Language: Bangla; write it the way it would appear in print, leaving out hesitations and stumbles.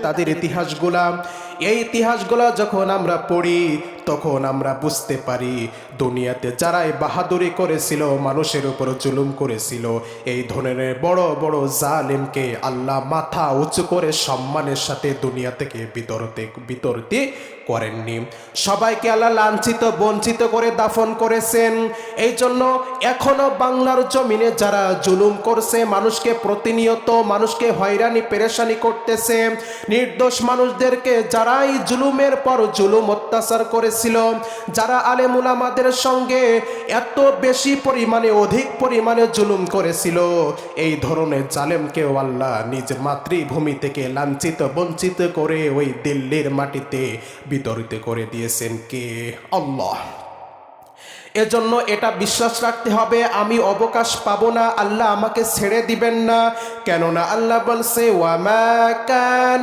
তাদের ইতিহাসগুলা, এই ইতিহাসগুলা যখন আমরা পড়ি তখন আমরা বুঝতে পারি দুনিয়াতে যারাই বাহাদুরি করেছিল, মানুষের উপর জুলুম করেছিল, এই ধরনের বড় বড় জালেমকে আল্লাহ মাথা উঁচু করে সম্মানের সাথে দুনিয়া থেকে বিতরতে করেননি। সবাইকে আল্লাহ লাঞ্ছিত বঞ্চিত করে দাফন করেছেন। এই জন্য এখনো বাংলার জমিনে যারা জুলুম করছে, মানুষকে প্রতিনিয়ত মানুষকে হয়রানি পেরেশানি করতেছে, নির্দোষ মানুষদেরকে যারাই জুলুমের পর জুলুম অত্যাচার করেছিল, যারা আলেম উলামাদের সঙ্গে এত বেশি পরিমাণে অধিক পরিমাণে জুলুম করেছিল, এই ধরনের জালেমকেও আল্লাহ নিজ মাতৃভূমি থেকে লাঞ্ছিত বঞ্চিত করে ওই দিল্লির মাটিতে বিতরিত করে দিয়েছেন কে? আল্লাহ। এজন্য এটা বিশ্বাস রাখতে হবে, আমি অবকাশ পাবো না, আল্লাহ আমাকে ছেড়ে দিবেন না। কেননা আল্লাহ বলছে ওয়া মা কানা